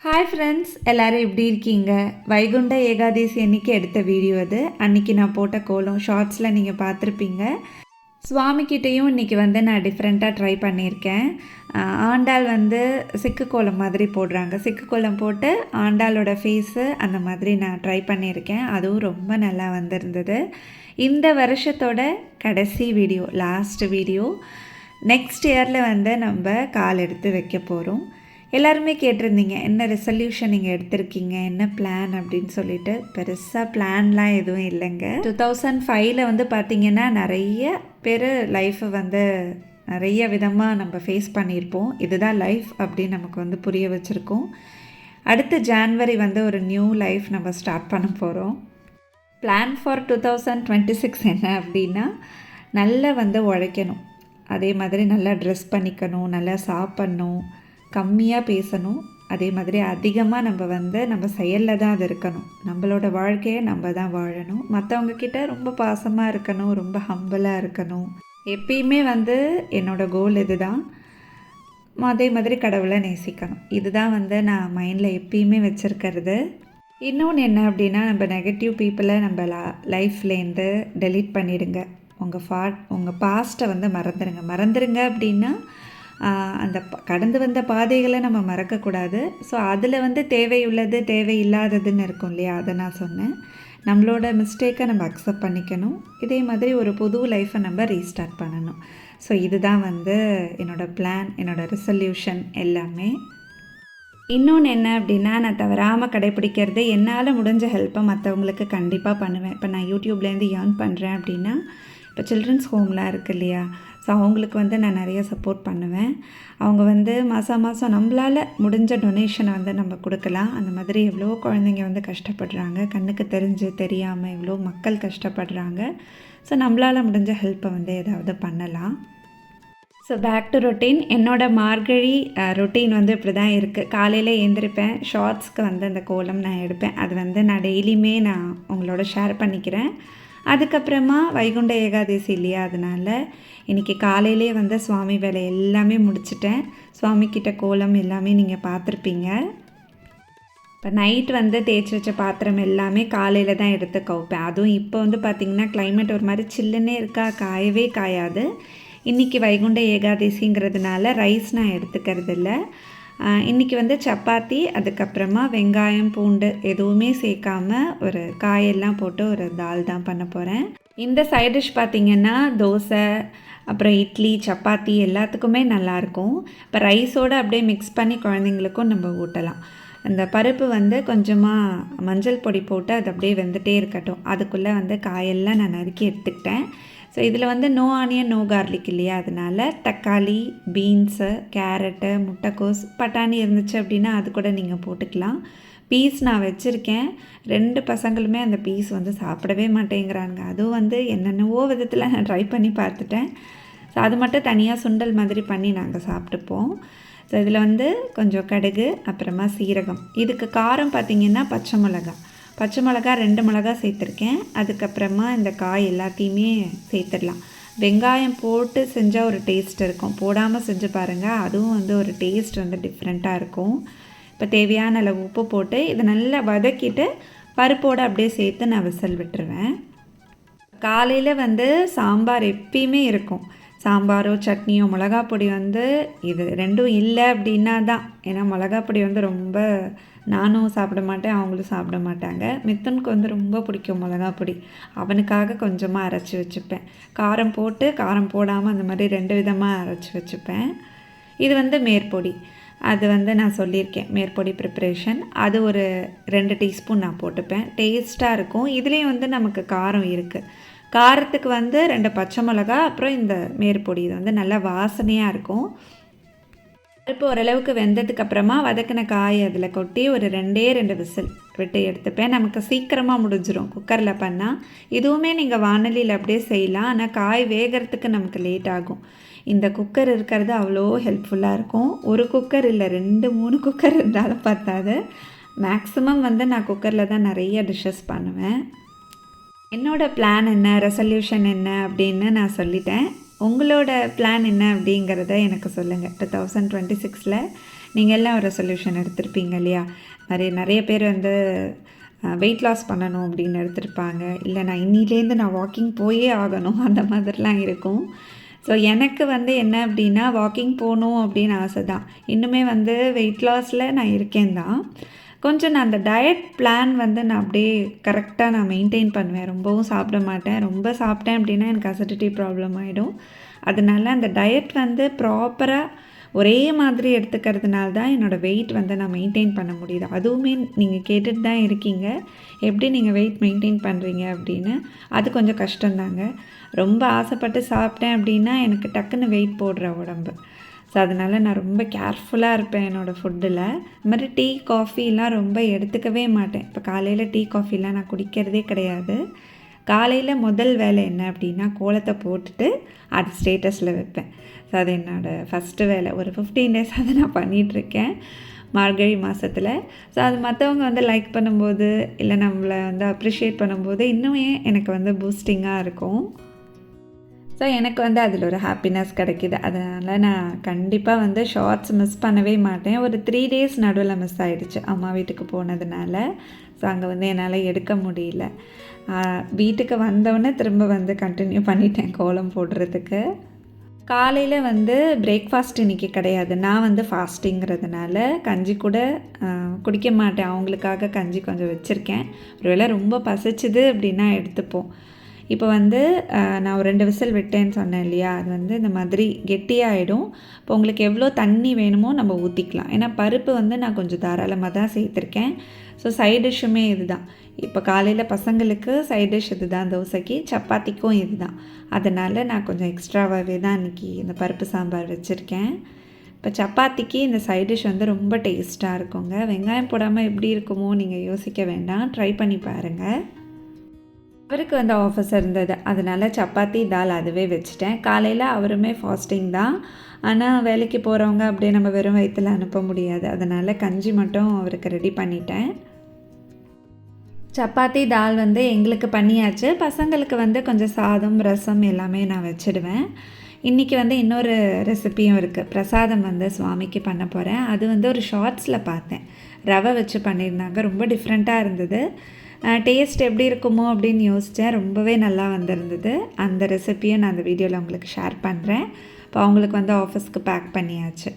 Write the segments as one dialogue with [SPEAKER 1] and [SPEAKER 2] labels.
[SPEAKER 1] Hi friends, எல்லோரும் எப்படி இருக்கீங்க? வைகுண்ட ஏகாதசி அன்றைக்கி எடுத்த வீடியோ அது. அன்றைக்கி நான் போட்ட கோலம் ஷார்ட்ஸில் நீங்கள் பார்த்துருப்பீங்க. சுவாமிக்கிட்டேயும் இன்றைக்கி நான் டிஃப்ரெண்ட்டாக ட்ரை பண்ணியிருக்கேன். ஆண்டாள் சிக்கு கோலம் மாதிரி போடுறாங்க. சிக்கு கோலம் போட்டு ஆண்டாளோட ஃபேஸு அந்த மாதிரி நான் ட்ரை பண்ணியிருக்கேன். அதுவும் ரொம்ப நல்லா வந்திருந்தது. இந்த வருஷத்தோட கடைசி வீடியோ, லாஸ்ட் வீடியோ. நெக்ஸ்ட் இயரில் நம்ம கால் எடுத்து வைக்க போகிறோம். எல்லாருமே கேட்டிருந்தீங்க, என்ன ரெசல்யூஷன் நீங்கள் எடுத்திருக்கீங்க, என்ன பிளான் அப்படின்னு சொல்லிட்டு. பெருசாக பிளான்லாம் எதுவும் இல்லைங்க. 2005 பார்த்திங்கன்னா நிறைய பேர் லைஃப்பை நிறைய விதமாக நம்ம ஃபேஸ் பண்ணியிருப்போம். இதுதான் லைஃப் அப்படின்னு நமக்கு புரிய வச்சுருக்கோம். அடுத்த ஜான்வரி ஒரு நியூ லைஃப் நம்ம ஸ்டார்ட் பண்ண போகிறோம். பிளான் ஃபார் 2026 என்ன அப்படின்னா, நல்லா உழைக்கணும், அதே மாதிரி நல்லா ட்ரெஸ் பண்ணிக்கணும், நல்லா சாப்பிட்ணும், கம்மியாக பேசணும், அதே மாதிரி அதிகமாக நம்ம செயலில் தான் அது இருக்கணும். நம்மளோட வாழ்க்கையை நம்ம தான் வாழணும். மற்றவங்கக்கிட்ட ரொம்ப பாசமாக இருக்கணும், ரொம்ப ஹம்பிளாக இருக்கணும். எப்பயுமே என்னோடய கோல் இது தான். அதே மாதிரி கடவுளை நேசிக்கணும். இதுதான் நான் மைண்டில் எப்பயுமே வச்சுருக்கிறது. இன்னொன்று என்ன அப்படின்னா, நம்ம நெகட்டிவ் பீப்புளை நம்ம லைஃப்லேருந்து டெலீட் பண்ணிடுங்க. உங்கள் பாஸ்ட்டை மறந்துடுங்க அப்படின்னா அந்த கடந்து வந்த பாதைகளை நம்ம மறக்கக்கூடாது. ஸோ அதில் தேவையுள்ளது தேவையில்லாததுன்னு இருக்கும் இல்லையா, அதை நான் சொன்னேன். நம்மளோட மிஸ்டேக்கை நம்ம அக்செப்ட் பண்ணிக்கணும். இதே மாதிரி ஒரு புது லைஃப்பை நம்ம ரீஸ்டார்ட் பண்ணணும். ஸோ இதுதான் என்னோடய பிளான், என்னோடய ரெசல்யூஷன் எல்லாமே. இன்னொன்று என்ன அப்படின்னா, நான் தவறாமல் கடைப்பிடிக்கிறது, என்னால் முடிஞ்ச ஹெல்ப்பை மற்றவங்களுக்கு கண்டிப்பாக பண்ணுவேன். இப்போ நான் யூடியூப்லேருந்து ஏர்ன் பண்ணுறேன் அப்படின்னா, இப்போ சில்ட்ரன்ஸ் ஹோம்லாம் இருக்குது இல்லையா, ஸோ அவங்களுக்கு நான் நிறைய சப்போர்ட் பண்ணுவேன். அவங்க மாதம் நம்மளால் முடிஞ்ச டொனேஷனை நம்ம கொடுக்கலாம். அந்த மாதிரி எவ்வளோ குழந்தைங்க கஷ்டப்படுறாங்க, கண்ணுக்கு தெரியாமல் எவ்வளோ மக்கள் கஷ்டப்படுறாங்க. ஸோ நம்மளால் முடிஞ்ச ஹெல்ப்பை ஏதாவது பண்ணலாம். So back to routine. என்னோடய மார்கழி ரொட்டீன் இப்படி தான் இருக்குது. காலையில் எழுந்திருப்பேன், ஷார்ட்ஸ்க்கு அந்த கோலம் நான் எடுப்பேன். அது நான் டெய்லியுமே நான் உங்களோட ஷேர் பண்ணிக்கிறேன். அதுக்கப்புறமா வைகுண்ட ஏகாதசி இல்லையா, அதனால் இன்றைக்கி காலையிலே சுவாமி வேலை எல்லாமே முடிச்சிட்டேன். சுவாமிக்கிட்ட கோலம் எல்லாமே நீங்கள் பார்த்துருப்பீங்க. இப்போ நைட் தேய்ச்சி வச்ச பாத்திரம் எல்லாமே காலையில் தான் எடுத்து கவுப்பேன். அதுவும் இப்போ பார்த்திங்கன்னா கிளைமேட் ஒரு மாதிரி சில்லுன்னே இருக்கா, காயவே காயாது. இன்றைக்கி வைகுண்ட ஏகாதசிங்கிறதுனால ரைஸ் நான் எடுத்துக்கிறது இல்லை. இன்றைக்கி சப்பாத்தி, அதுக்கப்புறமா வெங்காயம் பூண்டு எதுவுமே சேர்க்காமல் ஒரு காயெல்லாம் போட்டு ஒரு தால் தான் பண்ண போகிறேன். இந்த சைட் டிஷ் பார்த்திங்கன்னா தோசை, அப்புறம் இட்லி, சப்பாத்தி எல்லாத்துக்குமே நல்லாயிருக்கும். இப்போ ரைஸோடு அப்படியே மிக்ஸ் பண்ணி குழந்தைங்களுக்கும் நம்ம ஊட்டலாம். அந்த பருப்பு கொஞ்சமாக மஞ்சள் பொடி போட்டு அது அப்படியே வெந்துகிட்டே இருக்கட்டும். அதுக்குள்ளே காயெல்லாம் நான் நறுக்கி எடுத்துக்கிட்டேன். ஸோ இதில் நோ ஆனியன் நோ கார்லிக் இல்லையா, அதனால் தக்காளி, பீன்ஸு, கேரட்டு, முட்டைக்கோஸ், பட்டாணி இருந்துச்சு அப்படின்னா அது கூட நீங்கள் போட்டுக்கலாம். பீஸ் நான் வச்சுருக்கேன். 2 பசங்களுமே அந்த பீஸ் சாப்பிடவே மாட்டேங்கிறாங்க. அதுவும் என்னென்னவோ விதத்தில் நான் ட்ரை பண்ணி பார்த்துட்டேன். ஸோ அது மட்டும் தனியாக சுண்டல் மாதிரி பண்ணி நாங்கள் சாப்பிட்டுப்போம். ஸோ இதில் கொஞ்சம் கடுகு, அப்புறமா சீரகம். இதுக்கு காரம் பார்த்திங்கன்னா பச்சை மிளகா 2 மிளகா சேர்த்துருக்கேன். அதுக்கப்புறமா இந்த காய் எல்லாத்தையுமே சேர்த்துடலாம். வெங்காயம் போட்டு செஞ்சால் ஒரு டேஸ்ட் இருக்கும், போடாமல் செஞ்சு பாருங்கள், அதுவும் ஒரு டேஸ்ட் டிஃப்ரெண்ட்டாக இருக்கும். இப்போ தேவையான அளவு உப்பு போட்டு இதை நல்லா வதக்கிட்டு பருப்போடு அப்படியே சேர்த்து நான் விசில் விட்டுருவேன். காலையில் சாம்பார் எப்பயுமே இருக்கும். சாம்பாரோ சட்னியோ மிளகா பொடி இது ரெண்டும் இல்லை அப்படின்னா தான். ஏன்னா மிளகா பொடி ரொம்ப நானும் சாப்பிட மாட்டேன், அவங்களும் சாப்பிட மாட்டாங்க. மித்தனுக்கு ரொம்ப பிடிக்கும் மிளகா பொடி. அவனுக்காக கொஞ்சமாக அரைச்சி வச்சுப்பேன். காரம் போட்டு காரம் போடாமல் அந்த மாதிரி 2 விதமாக அரைச்சி வச்சுப்பேன். இது மேற்பொடி. அது நான் சொல்லியிருக்கேன், மேற்பொடி ப்ரிப்ரேஷன். அது ஒரு 2 டீஸ்பூன் நான் போட்டுப்பேன். டேஸ்ட்டாக இருக்கும். இதுலேயும் நமக்கு காரம் இருக்குது. காரத்துக்கு 2 பச்சை மிளகா, அப்புறம் இந்த மேற்பொடி. இது நல்லா வாசனையாக இருக்கும். பருப்பு ஓரளவுக்கு வெந்ததுக்கப்புறமா வதக்கின காய் அதில் கொட்டி ஒரு 2 விசில் விட்டு எடுத்துப்பேன். நமக்கு சீக்கிரமாக முடிஞ்சிடும் குக்கரில் பண்ணால். இதுவுமே நீங்கள் வானலியில் அப்படியே செய்யலாம், ஆனால் காய் வேகிறதுக்கு நமக்கு லேட் ஆகும். இந்த குக்கர் இருக்கிறது அவ்வளோ ஹெல்ப்ஃபுல்லாக இருக்கும். ஒரு குக்கர் இல்லை, 2-3 குக்கர் இருந்தாலும் பத்தாது. மேக்ஸிமம் நான் குக்கரில் தான் நிறைய டிஷ்ஷஸ் பண்ணுவேன். என்னோடய பிளான் என்ன, ரெசல்யூஷன் என்ன அப்படின்னு நான் சொல்லிட்டேன். உங்களோட பிளான் என்ன அப்படிங்கிறத எனக்கு சொல்லுங்கள். 2026 நீங்கள் எல்லாம் ஒரு ரெசல்யூஷன் எடுத்திருப்பீங்க இல்லையா? நிறைய பேர் வந்து வெயிட் லாஸ் பண்ணணும் அப்படின்னு எடுத்திருப்பாங்க. இல்லை நான் இன்னிலேருந்து நான் வாக்கிங் போயே ஆகணும் அந்த மாதிரிலாம் இருக்கும். ஸோ எனக்கு வந்து என்ன அப்படின்னா வாக்கிங் போகணும் அப்படின்னு ஆசை தான். இன்னுமே வந்து வெயிட் லாஸில் நான் இருக்கேன் தான். கொஞ்சம் நான் அந்த டயட் பிளான் வந்து நான் அப்படியே கரெக்டாக நான் மெயின்டைன் பண்ணுவேன். ரொம்பவும் சாப்பிட மாட்டேன். ரொம்ப சாப்பிட்டேன் அப்படின்னா எனக்கு அசிடிட்டி ப்ராப்ளம் ஆகிடும். அதனால அந்த டயட் வந்து ப்ராப்பராக ஒரே மாதிரி எடுத்துக்கிறதுனால தான் என்னோடய வெயிட் வந்து நான் மெயின்டைன் பண்ண முடியுது. அதுவுமே நீங்கள் கேட்டுட்டு தான் இருக்கீங்க, எப்படி நீங்கள் வெயிட் மெயின்டைன் பண்ணுறீங்க அப்படின்னு. அது கொஞ்சம் கஷ்டம்தாங்க. ரொம்ப ஆசைப்பட்டு சாப்பிட்டேன் அப்படின்னா எனக்கு டக்குன்னு வெயிட் போடுற உடம்பு. ஸோ அதனால் நான் ரொம்ப கேர்ஃபுல்லாக இருப்பேன் என்னோடய ஃபுட்டில். இது மாதிரி டீ காஃபிலாம் ரொம்ப எடுத்துக்கவே மாட்டேன். இப்போ காலையில் டீ காஃபிலாம் நான் குடிக்கிறதே கிடையாது. காலையில் முதல் வேலை என்ன அப்படின்னா கோலத்தை போட்டுட்டு அது ஸ்டேட்டஸில் வைப்பேன். ஸோ அது என்னோடய ஃபஸ்ட்டு வேலை. ஒரு 15 டேஸ் அதை நான் பண்ணிகிட்ருக்கேன் மார்கழி மாதத்தில். ஸோ அது மற்றவங்க வந்து லைக் பண்ணும்போது இல்லை நம்மளை வந்து அப்ரிஷியேட் பண்ணும்போது இன்னுமே எனக்கு வந்து பூஸ்டிங்காக இருக்கும். ஸோ எனக்கு வந்து அதில் ஒரு ஹாப்பினஸ் கிடைக்கிது. அதனால் நான் கண்டிப்பாக வந்து ஷார்ட்ஸ் மிஸ் பண்ணவே மாட்டேன். ஒரு 3 டேஸ் நடுவில் மிஸ் ஆகிடுச்சு அம்மா வீட்டுக்கு போனதுனால. ஸோ அங்கே வந்து என்னால் எடுக்க முடியல. வீட்டுக்கு வந்தோடனே திரும்ப வந்து கண்டினியூ பண்ணிட்டேன் கோலம் போடுறதுக்கு. காலையில் வந்து பிரேக்ஃபாஸ்ட் இன்றைக்கி கிடையாது. நான் வந்து ஃபாஸ்டிங்கிறதுனால கஞ்சி கூட குடிக்க மாட்டேன். அவங்களுக்காக கஞ்சி கொஞ்சம் வச்சுருக்கேன். ஒருவேளை ரொம்ப பசிச்சுது அப்படின்னா எடுத்துப்போம். இப்போ வந்து நான் ஒரு 2 விசில் விட்டேன்னு சொன்னேன் இல்லையா? அது வந்து இந்த மாதிரி கெட்டியாகிடும். இப்போ உங்களுக்கு எவ்வளோ தண்ணி வேணுமோ நம்ம ஊற்றிக்கலாம். ஏன்னா பருப்பு வந்து நான் கொஞ்சம் தாராளமாக தான் சேர்த்துருக்கேன். ஸோ சைட் டிஷ்ஷுமே இது தான். இப்போ காலையில் பசங்களுக்கு சைட் டிஷ் இது தான், தோசைக்கு, சப்பாத்திக்கும் இது தான். அதனால் நான் கொஞ்சம் எக்ஸ்ட்ராவாகவே தான் இன்றைக்கி இந்த பருப்பு சாம்பார் வச்சுருக்கேன். இப்போ சப்பாத்திக்கு இந்த சைட் டிஷ் வந்து ரொம்ப டேஸ்ட்டாக இருக்குங்க. வெங்காயம் போடாமல் எப்படி இருக்குமோ நீங்கள் யோசிக்க வேண்டாம், ட்ரை பண்ணி பாருங்கள். அவருக்கு வந்து ஆஃபீஸ் இருந்தது, அதனால் சப்பாத்தி தால் அதுவே வச்சுட்டேன். காலையில் அவருமே ஃபாஸ்டிங் தான். ஆனால் வேலைக்கு போகிறவங்க அப்படியே நம்ம வெறும் வயிற்றில் அனுப்ப முடியாது. அதனால் கஞ்சி மட்டும் அவருக்கு ரெடி பண்ணிட்டேன். சப்பாத்தி தால் வந்து எங்களுக்கு பண்ணியாச்சு. பசங்களுக்கு வந்து கொஞ்சம் சாதம் ரசம் எல்லாமே நான் வச்சுடுவேன். இன்றைக்கி வந்து இன்னொரு ரெசிப்பியும் இருக்குது. பிரசாதம் வந்து சுவாமிக்கு பண்ண போகிறேன். அது வந்து ஒரு ஷார்ட்ஸில் பார்த்தேன், ரவை வச்சு பண்ணியிருந்தாங்க. ரொம்ப டிஃப்ரெண்ட்டாக இருந்தது. டேஸ்ட் எப்படி இருக்குமோ அப்படின்னு யோசித்தேன். ரொம்பவே நல்லா வந்திருந்தது. அந்த ரெசிப்பியை நான் அந்த வீடியோவில் உங்களுக்கு ஷேர் பண்ணுறேன். இப்போ அவங்களுக்கு வந்து ஆஃபீஸ்க்கு பேக் பண்ணியாச்சு.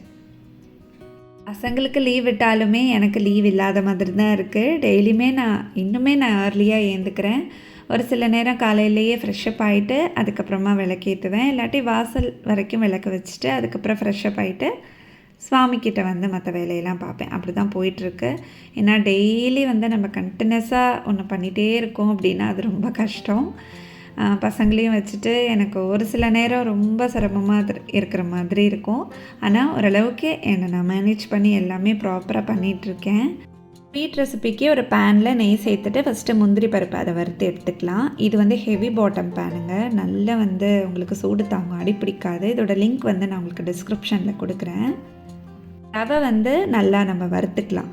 [SPEAKER 1] பசங்களுக்கு லீவ் விட்டாலுமே எனக்கு லீவ் இல்லாத மாதிரி தான் இருக்குது. டெய்லியுமே இன்னுமே நான் ஏர்லியாக ஏந்துக்கிறேன். ஒரு சில நேரம் காலையிலேயே ஃப்ரெஷ்ஷப் ஆகிட்டு அதுக்கப்புறமா விளக்கேற்றுவேன். இல்லாட்டி வாசல் வரைக்கும் விளக்கு வச்சுட்டு அதுக்கப்புறம் ஃப்ரெஷ்ஷப் ஆகிட்டு சுவாமிக்கிட்ட வந்து மற்ற வேலையெல்லாம் பார்ப்பேன். அப்படி தான் போயிட்டுருக்கு. ஏன்னா டெய்லி வந்து நம்ம கண்டினியூஸாக ஒன்று பண்ணிகிட்டே இருக்கோம் அப்படின்னா அது ரொம்ப கஷ்டம். பசங்களையும் வச்சுட்டு எனக்கு ஒரு சில நேரம் ரொம்ப சிரமமாக இருக்கிற மாதிரி இருக்கும். ஆனால் ஓரளவுக்கு என்னை நான் மேனேஜ் பண்ணி எல்லாமே ப்ராப்பராக பண்ணிகிட்ருக்கேன். ஸ்வீட் ரெசிபிக்கு ஒரு பேனில் நெய் சேர்த்துட்டு ஃபஸ்ட்டு முந்திரி பருப்பு அதை வறுத்து எடுத்துக்கலாம். இது வந்து ஹெவி பாட்டம் பேனுங்க. நல்லா வந்து உங்களுக்கு சூடு தாங்கும், அடி பிடிக்காது. இதோட லிங்க் வந்து நான் உங்களுக்கு டிஸ்கிரிப்ஷனில் கொடுக்குறேன். ரவை வந்து நல்லா நம்ம வறுத்துக்கலாம்.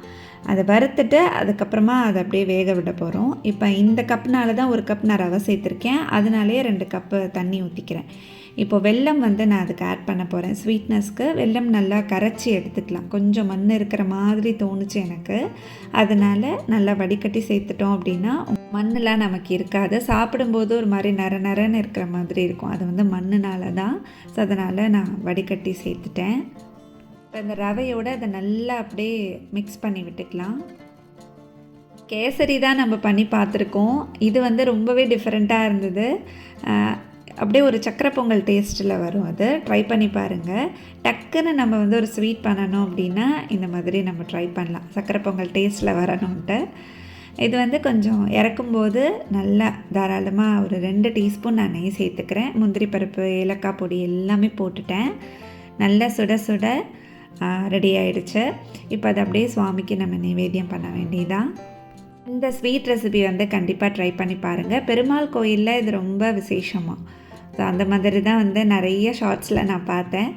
[SPEAKER 1] அதை வறுத்துட்டு அதுக்கப்புறமா அதை அப்படியே வேக விட போகிறோம். இப்போ இந்த கப்னால தான் 1 கப் நான் ரவை சேர்த்துருக்கேன். அதனாலேயே 2 கப்பு தண்ணி ஊற்றிக்கிறேன். இப்போ வெல்லம் வந்து நான் அதுக்கு ஆட் பண்ண போகிறேன். ஸ்வீட்னஸ்க்கு வெல்லம் நல்லா கரைச்சி எடுத்துக்கலாம். கொஞ்சம் மண் இருக்கிற மாதிரி தோணுச்சு எனக்கு. அதனால் நல்லா வடிகட்டி சேர்த்துட்டோம் அப்படின்னா மண்ணெலாம் நமக்கு இருக்காது. சாப்பிடும்போது ஒரு மாதிரி நரன்னு இருக்கிற மாதிரி இருக்கும். அது வந்து மண்ணுனால தான். ஸோ அதனால் நான் வடிகட்டி சேர்த்துட்டேன். இப்போ இந்த ரவையோடு அதை நல்லா அப்படியே மிக்ஸ் பண்ணி விட்டுக்கலாம். கேசரி தான் நம்ம பண்ணி பார்த்துருக்கோம். இது வந்து ரொம்பவே டிஃப்ரெண்ட்டாக இருந்தது. அப்படியே ஒரு சக்கரை பொங்கல் டேஸ்ட்டில் வரும். அது ட்ரை பண்ணி பாருங்கள். டக்குன்னு நம்ம வந்து ஒரு ஸ்வீட் பண்ணணும் அப்படின்னா இந்த மாதிரி நம்ம ட்ரை பண்ணலாம், சக்கரை பொங்கல் டேஸ்ட்டில் வரணுன்ட்டு. இது வந்து கொஞ்சம் இறக்கும்போது நல்லா தாராளமாக ஒரு 2 டீஸ்பூன் நான் நெய் சேர்த்துக்கிறேன். முந்திரி பருப்பு, ஏலக்காய் பொடி எல்லாமே போட்டுட்டேன். நல்லா சுட சுட ரெடி ஆகிடுச்சு. இப்போ அதை அப்படியே சுவாமிக்கு நம்ம நைவேத்தியம் பண்ண வேண்டியதான். இந்த ஸ்வீட் ரெசிபி வந்து கண்டிப்பாக ட்ரை பண்ணி பாருங்கள். பெருமாள் கோயிலில் இது ரொம்ப விசேஷமாக. ஸோ அந்த மாதிரி தான் வந்து நிறைய ஷார்ட்ஸில் நான் பார்த்தேன்.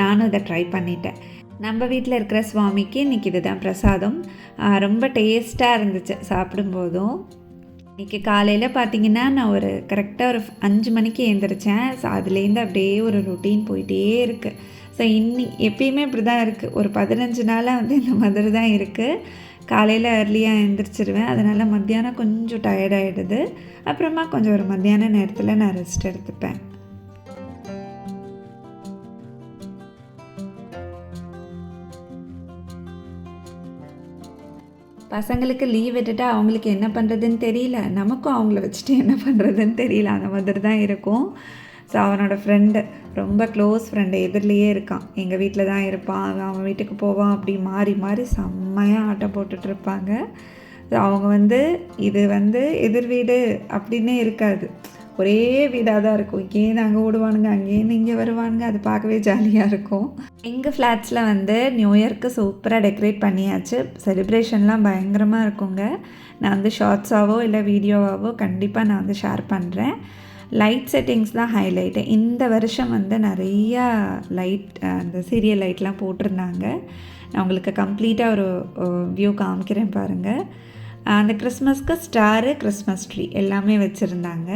[SPEAKER 1] நானும் இதை ட்ரை பண்ணிட்டேன். நம்ம வீட்டில் இருக்கிற சுவாமிக்கு இன்றைக்கி இது தான் பிரசாதம். ரொம்ப டேஸ்ட்டாக இருந்துச்சு சாப்பிடும்போதும். இன்றைக்கி காலையில் பார்த்தீங்கன்னா நான் ஒரு கரெக்டாக ஒரு 5 மணிக்கு எழுந்திரிச்சேன். ஸோ அதுலேருந்து அப்படியே ஒரு ரொட்டீன் போயிட்டே இருக்குது. ஸோ எப்பயுமே இப்படி தான் இருக்குது. ஒரு 15 நாளாக வந்து இந்த மாதிரி தான் இருக்குது. காலையில் ஏர்லியாக எழுந்திரிச்சிருவேன். அதனால் மத்தியானம் கொஞ்சம் டயர்டாகிடுது. அப்புறமா கொஞ்சம் ஒரு மத்தியான நேரத்தில் நான் ரெஸ்ட் எடுத்துப்பேன். பசங்களுக்கு லீவ் விட்டுட்டா அவங்களுக்கு என்ன பண்ணுறதுன்னு தெரியல, நமக்கும் அவங்கள வச்சுட்டு என்ன பண்ணுறதுன்னு தெரியல. அந்த மாதிரி தான் இருக்கும். ஸோ அவனோட ஃப்ரெண்டு, ரொம்ப க்ளோஸ் ஃப்ரெண்டு எதிர்லேயே இருக்கான். எங்கள் வீட்டில் தான் இருப்பான், அவன் வீட்டுக்கு போவான். அப்படி மாறி மாறி செம்மையாக ஆட்டம் போட்டுட்ருப்பாங்க. ஸோ அவங்க வந்து இது வந்து எதிர் வீடு அப்படின்னே இருக்காது, ஒரே வீடாக தான் இருக்கும். இங்கேருந்து அங்கே ஓடுவானுங்க, அங்கேருந்து இங்கே வருவானுங்க. அது பார்க்கவே ஜாலியாக இருக்கும். எங்கள் ஃப்ளாட்ஸில் வந்து நியூ இயர்க்கு சூப்பராக டெக்கரேட் பண்ணியாச்சு. செலிப்ரேஷன்லாம் பயங்கரமாக இருக்குங்க. நான் வந்து ஷார்ட்ஸாவோ இல்லை வீடியோவாவோ கண்டிப்பாக நான் வந்து ஷேர் பண்ணுறேன். லைட் செட்டிங்ஸ் தான் ஹைலைட்டு. இந்த வருஷம் வந்து நிறையா லைட், அந்த சீரியல் லைட்லாம் போட்டிருந்தாங்க. நான் உங்களுக்கு கம்ப்ளீட்டாக ஒரு வியூ காமிக்கிறேன் பாருங்கள். அந்த கிறிஸ்மஸ்க்கு ஸ்டாரு, கிறிஸ்மஸ் ட்ரீ எல்லாமே வச்சுருந்தாங்க.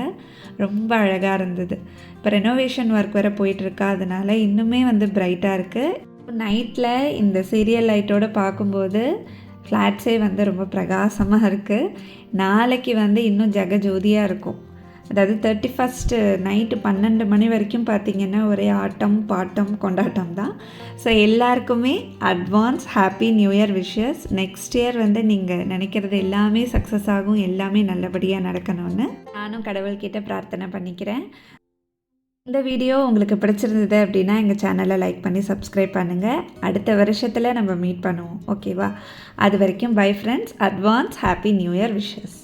[SPEAKER 1] ரொம்ப அழகாக இருந்தது. இப்போ ரெனோவேஷன் ஒர்க் வேறு போயிட்டுருக்கா, அதனால் இன்னுமே வந்து பிரைட்டாக இருக்குது. நைட்டில் இந்த சீரியல் லைட்டோடு பார்க்கும்போது ஃப்ளாட்ஸே வந்து ரொம்ப பிரகாசமாக இருக்குது. நாளைக்கு வந்து இன்னும் ஜெகஜோதியாக இருக்கும். அதாவது 31 நைட்டு 12 மணி வரைக்கும் பார்த்திங்கன்னா ஒரே ஆட்டம் பாட்டம் கொண்டாட்டம் தான். ஸோ எல்லாருக்குமே advance happy new year wishes. Next year வந்து நீங்கள் நினைக்கிறது எல்லாமே சக்ஸஸ் ஆகும், எல்லாமே நல்லபடியாக நடக்கணும்னு நானும் கடவுள்கிட்ட பிரார்த்தனை பண்ணிக்கிறேன். இந்த வீடியோ உங்களுக்கு பிடிச்சிருந்தது அப்படின்னா எங்கள் சேனலை லைக் பண்ணி சப்ஸ்கிரைப் பண்ணுங்கள். அடுத்த வருஷத்தில் நம்ம மீட் பண்ணுவோம், ஓகேவா? அது வரைக்கும் bye friends. Advance happy new year wishes.